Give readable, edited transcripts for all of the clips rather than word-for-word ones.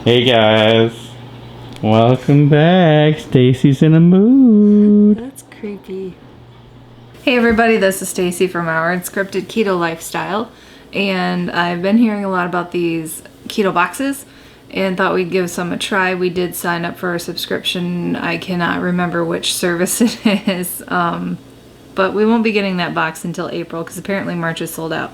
Hey guys, welcome back. Stacy's in a mood. That's creepy. Hey everybody, this is Stacy from our Unscripted Keto Lifestyle, and I've been hearing a lot about these keto boxes and thought we'd give some a try. We did sign up for a subscription. I cannot remember which service it is, but we won't be getting that box until April because apparently March is sold out.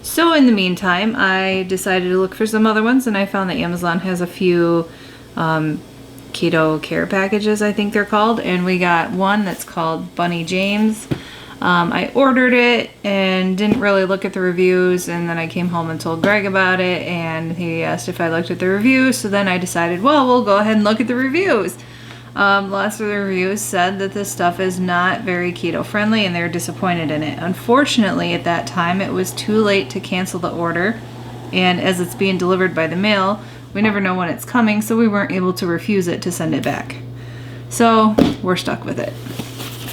So in the meantime, I decided to look for some other ones, and I found that Amazon has a few keto care packages, I think they're called, and we got one that's called bunnyjames. I ordered it and didn't really look at the reviews, and then I came home and told Greg about it, and he asked if I looked at the reviews, so then I decided, well, we'll go ahead and look at the reviews. Lots of the reviews said that this stuff is not very keto friendly and they're disappointed in it. Unfortunately, at that time, it was too late to cancel the order, and as it's being delivered by the mail, we never know when it's coming, so we weren't able to refuse it to send it back. So we're stuck with it.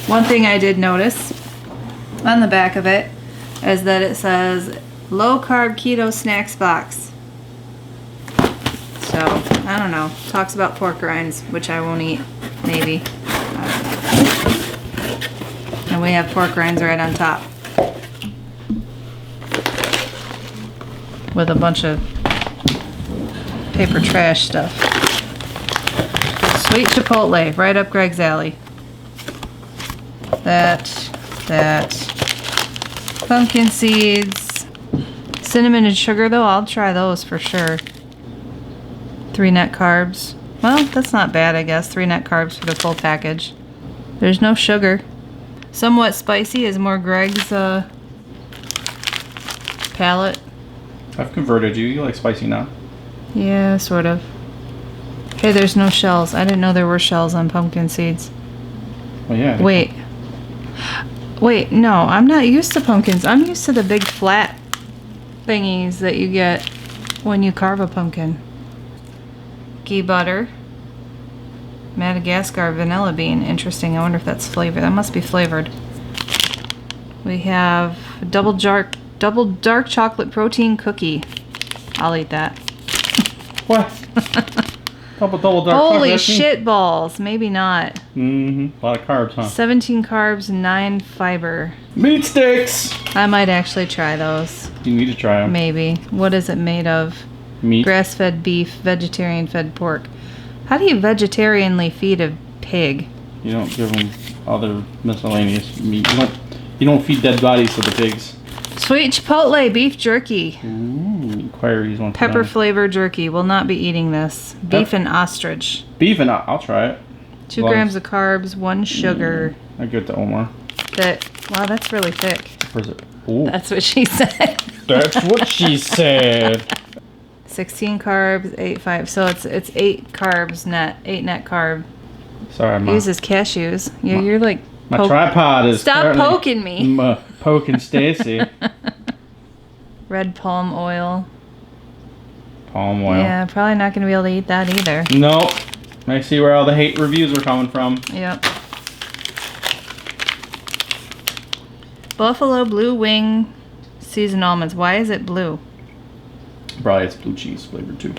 One thing I did notice on the back of it is that it says low carb keto snacks box. So I don't know. Talks about pork rinds, which I won't eat, maybe. And we have pork rinds right on top with a bunch of paper trash stuff. Sweet chipotle, right up Greg's alley. That, pumpkin seeds, cinnamon and sugar though, I'll try those for sure. 3 net carbs. Well, that's not bad, I guess. 3 net carbs for the full package. There's no sugar. Somewhat spicy is more Greg's palate. I've converted you. You like spicy now? Yeah, sort of. Hey, there's no shells. I didn't know there were shells on pumpkin seeds. Well, yeah. Wait, no, I'm not used to pumpkins. I'm used to the big flat thingies that you get when you carve a pumpkin. Ghee butter. Madagascar vanilla bean. Interesting. I wonder if that's flavored. That must be flavored. We have double dark chocolate protein cookie. I'll eat that. What? double dark Holy chocolate shit balls. Maybe not. Mm-hmm. A lot of carbs, huh? 17 carbs, 9 fiber. Meat sticks! I might actually try those. You need to try them. Maybe. What is it made of? Meat. Grass-fed beef, vegetarian-fed pork. How do you vegetarianly feed a pig? You don't give them other miscellaneous meat. You don't feed dead bodies to the pigs. Sweet chipotle beef jerky. Ooh, inquiries on Pepper flavored jerky. Will not be eating this. Beef and ostrich. Beef and I'll try it. 2 grams of carbs, 1 sugar. I get the Omar. Wow, that's really thick. Where's it? Ooh. That's what she said. That's what she said. 16 carbs, 8 5. So it's 8 carbs net, 8 net carb. Sorry, It uses cashews. You're like my tripod is Stop poking me. Poking Stacy. Red palm oil. Palm oil. Yeah, probably not going to be able to eat that either. Nope. I see where all the hate reviews are coming from. Yep. Buffalo blue wing seasoned almonds. Why is it blue? Probably it's blue cheese flavored too.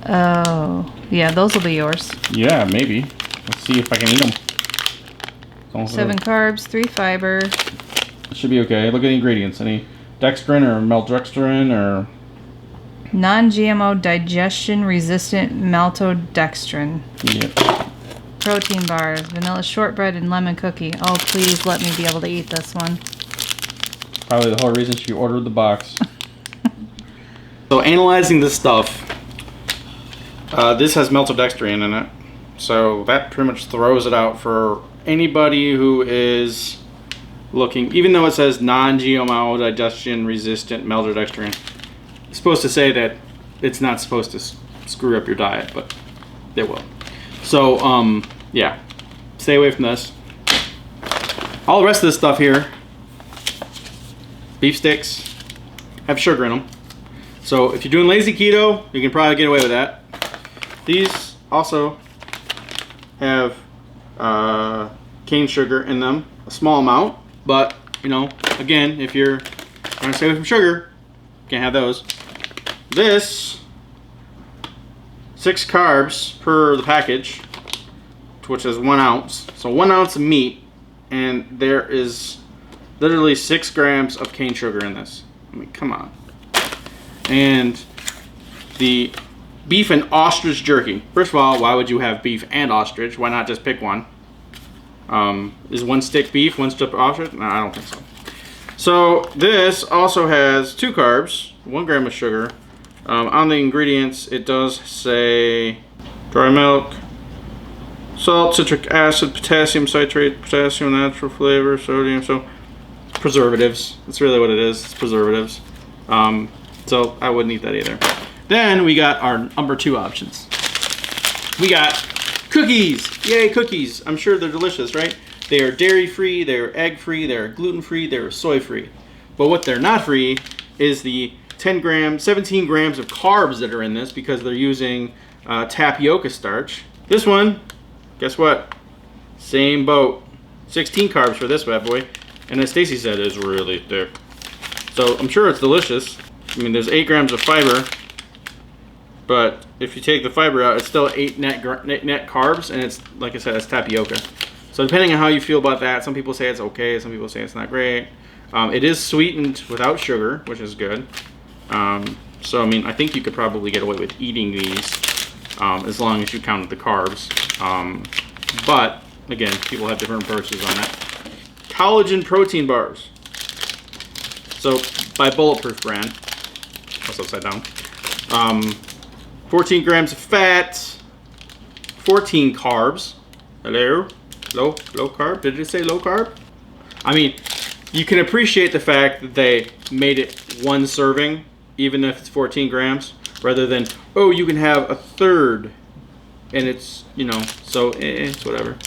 Oh, yeah, those will be yours. Yeah, maybe. Let's see if I can eat them. 7 carbs, 3 fiber. It should be okay. Look at the ingredients. Any dextrin or maltodextrin or... Non-GMO digestion-resistant maltodextrin. Yep. Protein bars, vanilla shortbread, and lemon cookie. Oh, please let me be able to eat this one. Probably the whole reason she ordered the box. So analyzing this stuff, this has maltodextrin in it. So that pretty much throws it out for anybody who is looking, even though it says non-GMO digestion resistant maltodextrin. It's supposed to say that it's not supposed to screw up your diet, but it will. So yeah, stay away from this. All the rest of this stuff here, beef sticks, have sugar in them. So if you're doing lazy keto, you can probably get away with that. These also have cane sugar in them, a small amount, but you know, again, if you're trying to stay away from sugar, can't have those. This 6 carbs per the package, which is 1 ounce. So 1 ounce of meat, and there is literally 6 grams of cane sugar in this. I mean, come on. And the beef and ostrich jerky. First of all, why would you have beef and ostrich? Why not just pick one? Is 1 stick beef, 1 stick ostrich? No, I don't think so. So this also has 2 carbs, 1 gram of sugar. On the ingredients, it does say dry milk, salt, citric acid, potassium citrate, potassium, natural flavor, sodium, so preservatives. That's really what it is. It's preservatives. So I wouldn't eat that either. Then we got our number 2 options. We got cookies. Yay, cookies. I'm sure they're delicious, right? They are dairy-free, they're egg-free, they're gluten-free, they're soy-free. But what they're not free is the 17 grams of carbs that are in this, because they're using tapioca starch. This one, guess what? Same boat. 16 carbs for this bad boy. And as Stacy said, it's really thick. So I'm sure it's delicious. I mean, there's 8 grams of fiber, but if you take the fiber out, it's still 8 net carbs, and it's, like I said, it's tapioca. So depending on how you feel about that, some people say it's okay, some people say it's not great. It is sweetened without sugar, which is good. So I mean, I think you could probably get away with eating these as long as you counted the carbs. But again, people have different approaches on that. Collagen protein bars. So by Bulletproof brand, that's upside down. 14 grams of fat, 14 carbs. Hello, low carb. Did it say low carb? I mean, you can appreciate the fact that they made it 1 serving, even if it's 14 grams, rather than, oh, you can have a third, and it's, you know, so it's whatever.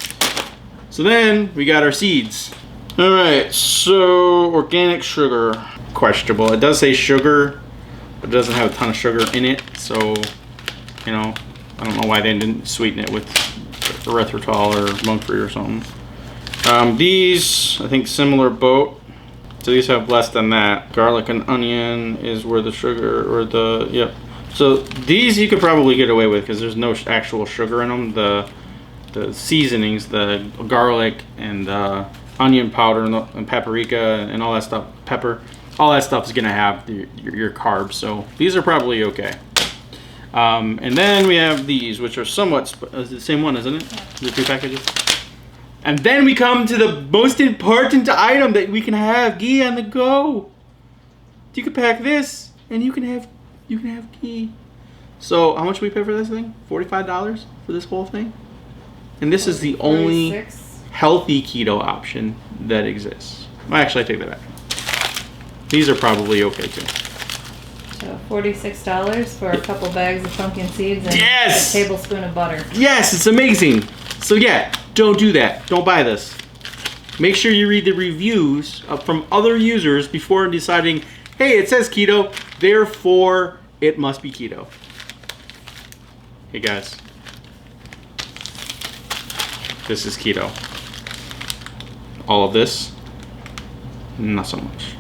So then we got our seeds. All right, so organic sugar, questionable. It does say sugar, but it doesn't have a ton of sugar in it, so, you know, I don't know why they didn't sweeten it with erythritol or monk fruit or something. These, I think, similar boat. So these have less than that. Garlic and onion is where the sugar, or the, yep. So these you could probably get away with because there's no actual sugar in them. The seasonings, the garlic and onion powder and paprika and all that stuff, pepper, all that stuff is gonna have your carbs. So these are probably okay. And then we have these, which are somewhat, the same one, isn't it? The 2 packages. And then we come to the most important item that we can have ghee on the go. You can pack this, and you can have ghee. So how much do we pay for this thing? $45 for this whole thing. And this is the only 46. Healthy keto option that exists. Well, actually, I take that back. These are probably okay too. So $46 for a couple bags of pumpkin seeds and Yes! a tablespoon of butter. Yes, it's amazing. So yeah, don't do that. Don't buy this. Make sure you read the reviews from other users before deciding, hey, it says keto, therefore it must be keto. Hey guys, this is keto. All of this, not so much.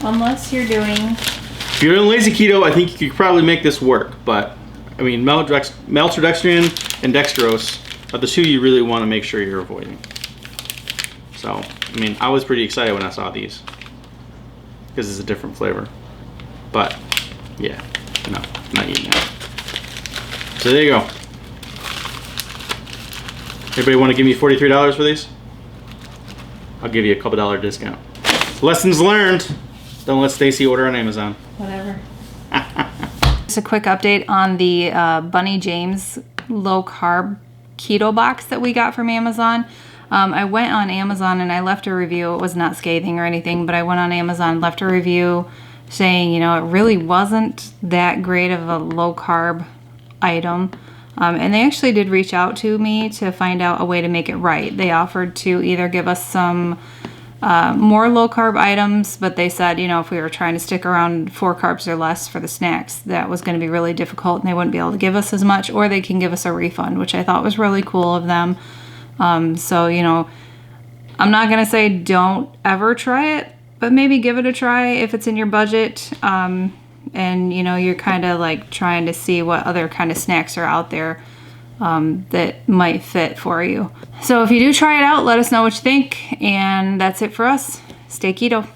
Unless you're doing... If you're doing lazy keto, I think you could probably make this work, but I mean, maltodextrin and dextrose are the 2 you really want to make sure you're avoiding. So, I mean, I was pretty excited when I saw these because it's a different flavor. But, yeah, no, not eating that. So there you go. Everybody want to give me $43 for these? I'll give you a couple $1 discount. Lessons learned. Don't let Stacy order on Amazon. Whatever. Just a quick update on the bunnyjames low carb keto box that we got from Amazon. I went on Amazon and I left a review. It was not scathing or anything, but I went on Amazon, left a review saying, you know, it really wasn't that great of a low carb item. And they actually did reach out to me to find out a way to make it right. They offered to either give us some more low carb items, but they said, you know, if we were trying to stick around 4 carbs or less for the snacks, that was going to be really difficult and they wouldn't be able to give us as much, or they can give us a refund, which I thought was really cool of them. So, you know, I'm not going to say don't ever try it, but maybe give it a try if it's in your budget. and you know, you're kind of like trying to see what other kind of snacks are out there that might fit for you. So if you do try it out, let us know what you think, and that's it for us. Stay keto.